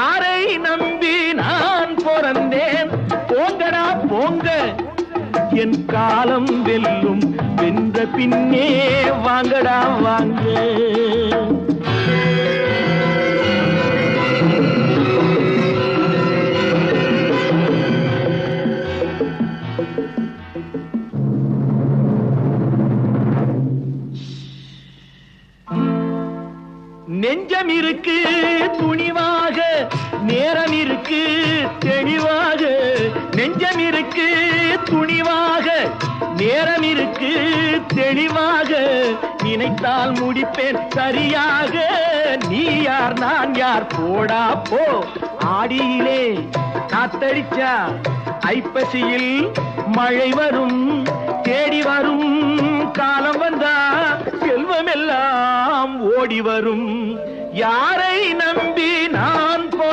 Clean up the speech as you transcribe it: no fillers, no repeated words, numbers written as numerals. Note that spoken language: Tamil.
யாரை நம்பி நான் பிறந்தேன்? போங்கடா போங்க, என் காலம் வெல்லும். வென்ற பின்னே வாங்கடா வாங்க. நெஞ்சம் இருக்கு துணிவாக, நேரம் இருக்கு தெளிவாக. நெஞ்சம் இருக்கு துணிவாக, நேரம் இருக்கு தெளிவாக. நினைத்தால் முடிப்பேன் சரியாக. நீ யார் நான் யார், போடா போ. ஆடியிலே காத்தடிச்சா ஐப்பசியில் மழை வரும். தேடி வரும் காலம் வந்தா செல்வமெல்லாம் ஓடி வரும். யாரை நம்பி நான்